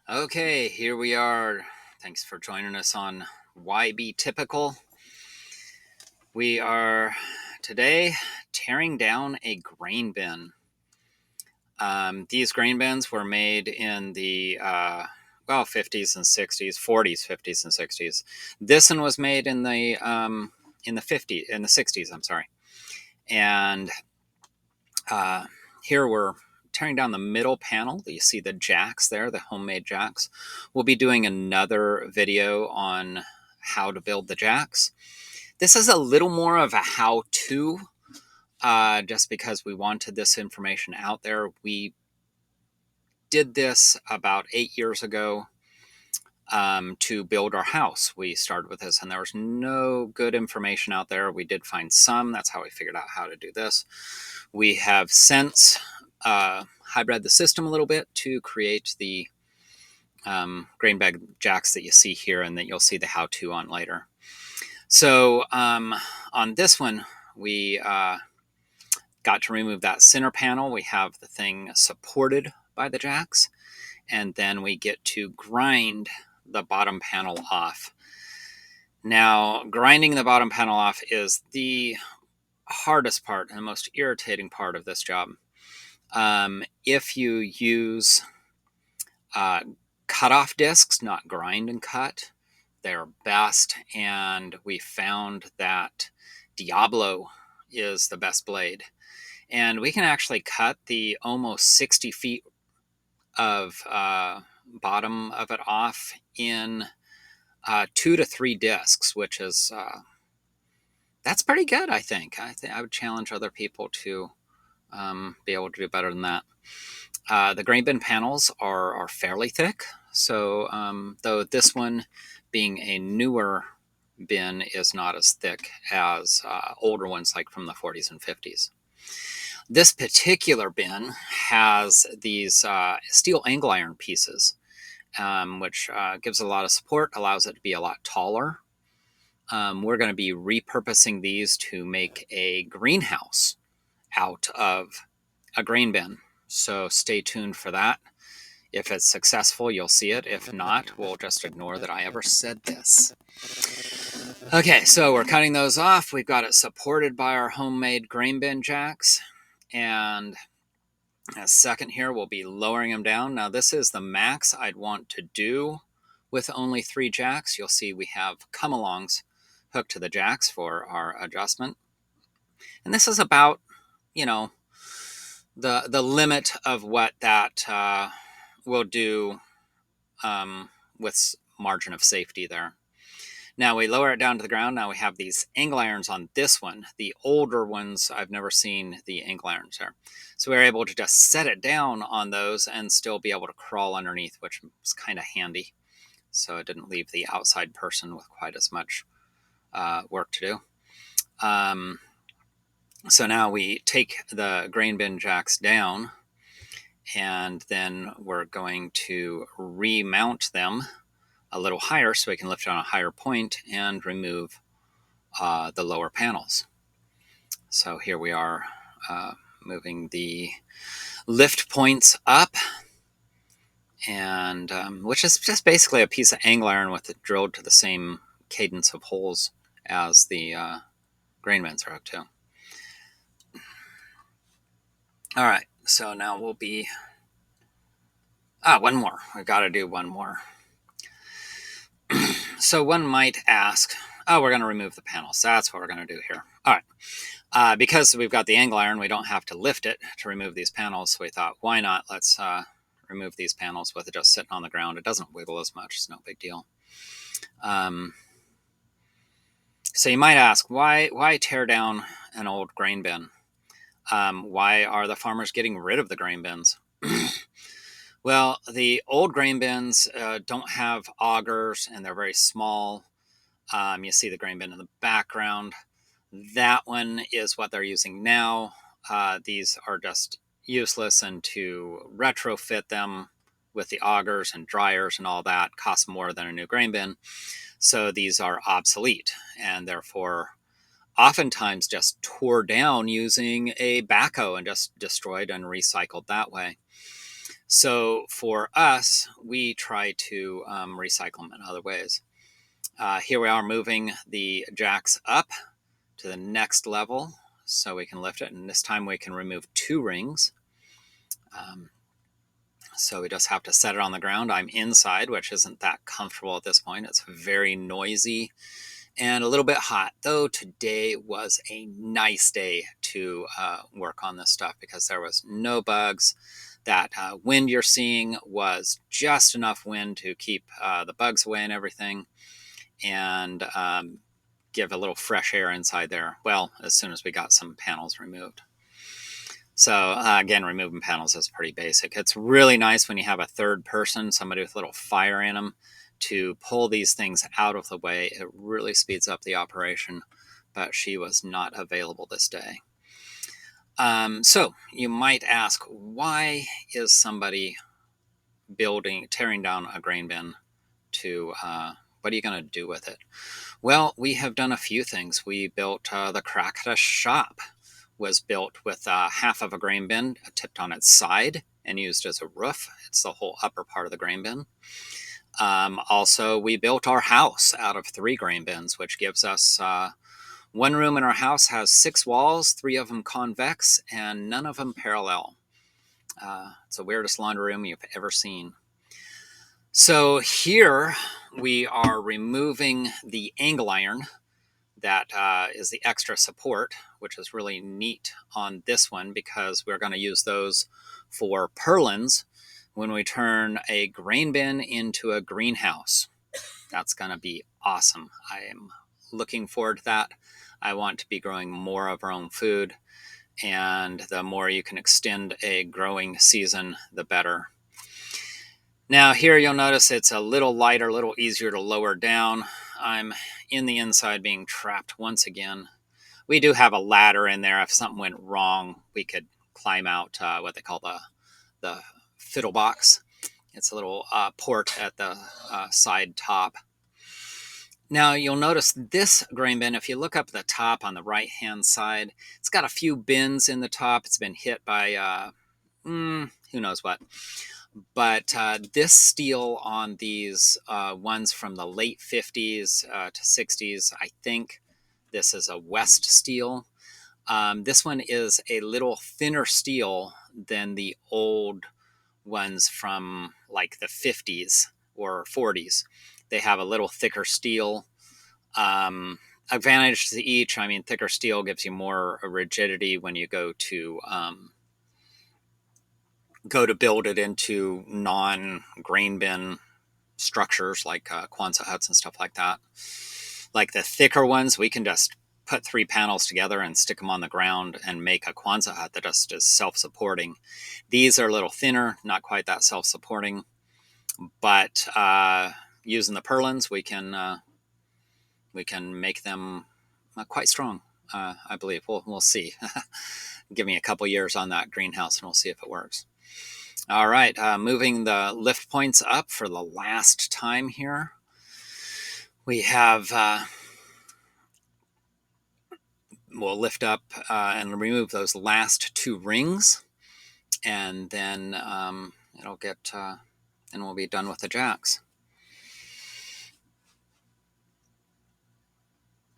Okay, here we are. Thanks for joining us on Why Be Typical. We are today tearing down a grain bin. These grain bins were made in the 50s and 60s, 40s, 50s and 60s. This one was made in the 60s. I'm sorry, and here we're tearing down the middle panel. You see the jacks there, the homemade jacks. We'll be doing another video on how to build the jacks. This is a little more of a how-to, just because we wanted this information out there. We did this about 8 years ago to build our house. We started with this, and there was no good information out there. We did find some. That's how we figured out how to do this. We have since hybrid the system a little bit to create the grain bag jacks that you see here and that you'll see the how-to on later. So on this one, we got to remove that center panel. We have the thing supported by the jacks, and then we get to grind the bottom panel off. Now, grinding the bottom panel off is the hardest part and the most irritating part of this job. If you use cut-off discs, not grind and cut, they're best, and we found that Diablo is the best blade. And we can actually cut the almost 60 feet of bottom of it off in 2 to 3 discs, which is that's pretty good, I think. I would challenge other people to be able to do better than that. The grain bin panels are fairly thick, so though this one, being a newer bin, is not as thick as older ones like from the 40s and 50s. This particular bin has these steel angle iron pieces, which gives a lot of support, allows it to be a lot taller. We're going to be repurposing these to make a greenhouse out of a grain bin. So stay tuned for that. If it's successful, you'll see it. If not, we'll just ignore that I ever said this. Okay, so we're cutting those off. We've got it supported by our homemade grain bin jacks. And a second here, we'll be lowering them down. Now, this is the max I'd want to do with only 3 jacks. You'll see we have come-alongs hooked to the jacks for our adjustment. And this is about, the limit of what that will do with margin of safety there. Now we lower it down to the ground. Now we have these angle irons on this one. The older ones, I've never seen the angle irons there. So we were able to just set it down on those and still be able to crawl underneath, which was kind of handy. So it didn't leave the outside person with quite as much work to do. So now we take the grain bin jacks down, and then we're going to remount them a little higher so we can lift on a higher point and remove the lower panels. So here we are moving the lift points up, and which is just basically a piece of angle iron with it drilled to the same cadence of holes as the grain bins are hooked to. All right, so now we'll be one more. We've got to do one more. So one might ask, we're going to remove the panels. That's what we're going to do here. All right. Because we've got the angle iron, we don't have to lift it to remove these panels. So we thought, why not? Let's remove these panels with it just sitting on the ground. It doesn't wiggle as much. It's no big deal. So you might ask, why tear down an old grain bin? Why are the farmers getting rid of the grain bins? Well, the old grain bins don't have augers, and they're very small. You see the grain bin in the background. That one is what they're using now. These are just useless, and to retrofit them with the augers and dryers and all that costs more than a new grain bin. So these are obsolete, and therefore oftentimes just tore down using a backhoe and just destroyed and recycled that way. So for us, we try to recycle them in other ways. Here we are moving the jacks up to the next level so we can lift it. And this time we can remove 2 rings. So we just have to set it on the ground. I'm inside, which isn't that comfortable at this point. It's very noisy and a little bit hot, though today was a nice day to work on this stuff because there was no bugs. That wind you're seeing was just enough wind to keep the bugs away and everything, and give a little fresh air inside there. Well, as soon as we got some panels removed. So again, removing panels is pretty basic. It's really nice when you have a third person, somebody with a little fire in them, to pull these things out of the way. It really speeds up the operation, but she was not available this day. So you might ask, why is somebody tearing down a grain bin to, what are you going to do with it? Well, we have done a few things. We built the Krakata shop. Was built with half of a grain bin tipped on its side and used as a roof. It's the whole upper part of the grain bin. Also, we built our house out of 3 grain bins, which gives us one room in our house has 6 walls, 3 of them convex, and none of them parallel. It's the weirdest laundry room you've ever seen. So here we are removing the angle iron. That is the extra support, which is really neat on this one because we're going to use those for purlins when we turn a grain bin into a greenhouse. That's going to be awesome. I am looking forward to that. I want to be growing more of our own food, and the more you can extend a growing season, the better. Now here you'll notice it's a little lighter, a little easier to lower down. I'm in the inside being trapped once again. We do have a ladder in there. If something went wrong, we could climb out what they call the fiddle box. It's a little port at the side top. Now you'll notice this grain bin, if you look up at the top on the right hand side, it's got a few bins in the top. It's been hit by who knows what. But this steel on these ones from the late 50s to 60s, I think this is a West steel. This one is a little thinner steel than the old ones from like the 50s or 40s. They have a little thicker steel. Advantage to each. I mean, thicker steel gives you more rigidity when you go to build it into non-grain bin structures like Quonset huts and stuff like that. Like the thicker ones, we can just put 3 panels together and stick them on the ground and make a Quonset hut that just is self-supporting. These are a little thinner, not quite that self-supporting, but using the purlins, we can make them quite strong. I believe we'll see. Give me a couple years on that greenhouse, and we'll see if it works. All right, moving the lift points up for the last time here. We have, we'll lift up and remove those last 2 rings, and then it'll get, and we'll be done with the jacks.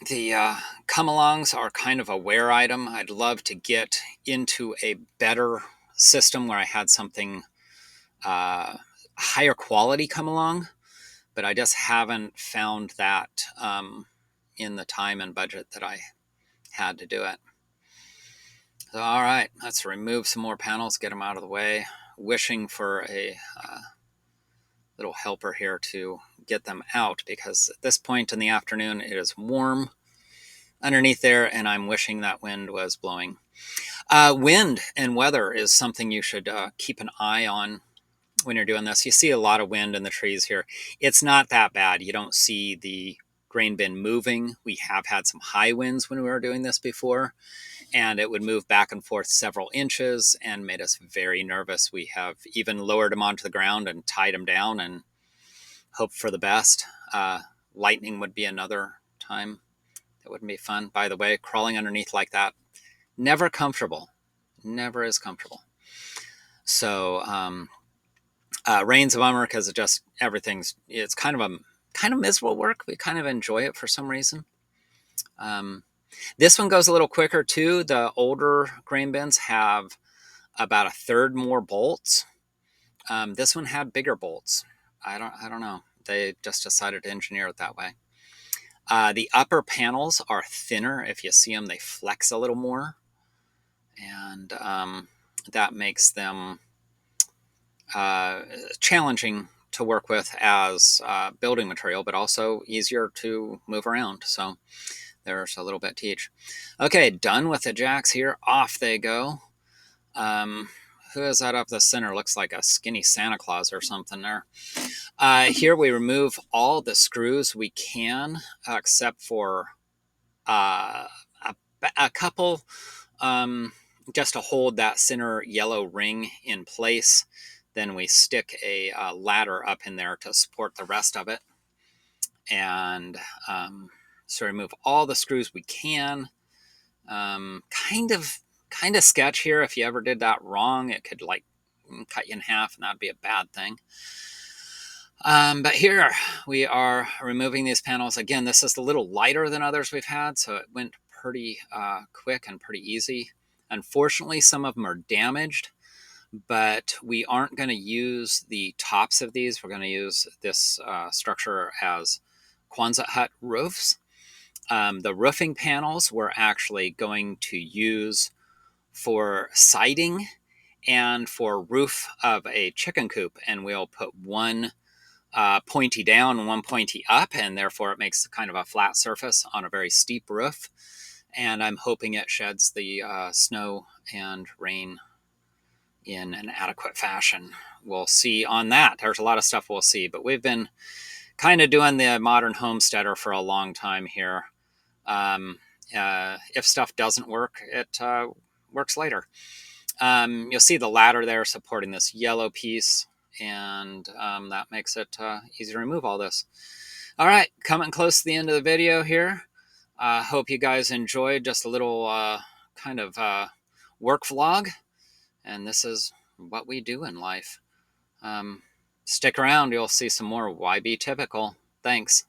The come-alongs are kind of a wear item. I'd love to get into a better system where I had something higher quality come along, but I just haven't found that in the time and budget that I had to do it. So, all right, let's remove some more panels, get them out of the way, wishing for a little helper here to get them out, because at this point in the afternoon it is warm underneath there, and I'm wishing that wind was blowing. Wind and weather is something you should keep an eye on when you're doing this. You see a lot of wind in the trees here. It's not that bad. You don't see the grain bin moving. We have had some high winds when we were doing this before, and it would move back and forth several inches and made us very nervous. We have even lowered them onto the ground and tied them down and hoped for the best. Lightning would be another time. That wouldn't be fun. By the way, crawling underneath like that, never comfortable. Never is comfortable. So Rain's a bummer because it's kind of miserable work. We kind of enjoy it for some reason. This one goes a little quicker too. The older grain bins have about a third more bolts. This one had bigger bolts. I don't know. They just decided to engineer it that way. The upper panels are thinner. If you see them, they flex a little more, and that makes them challenging to work with as building material, but also easier to move around. So there's a little bit to each. Okay, done with the jacks here. Off they go. Who is that up the center? Looks like a skinny Santa Claus or something there. Here we remove all the screws we can, except for a couple, just to hold that center yellow ring in place. Then we stick a ladder up in there to support the rest of it. And so remove all the screws we can. Kind of sketch here. If you ever did that wrong, it could like cut you in half, and that'd be a bad thing. But here we are removing these panels. Again, this is a little lighter than others we've had, so it went pretty quick and pretty easy. Unfortunately, some of them are damaged, but we aren't going to use the tops of these. We're going to use this structure as Quonset hut roofs. The roofing panels we're actually going to use for siding and for roof of a chicken coop, and we'll put one pointy down and one pointy up, and therefore it makes kind of a flat surface on a very steep roof. And I'm hoping it sheds the snow and rain in an adequate fashion. We'll see on that. There's a lot of stuff we'll see, but we've been kind of doing the modern homesteader for a long time here. If stuff doesn't work, it works later. You'll see the ladder there supporting this yellow piece, and that makes it easy to remove all this. All right, coming close to the end of the video here. Hope you guys enjoyed just a little kind of work vlog, and this is what we do in life. Stick around, you'll see some more Why Be Typical. Thanks.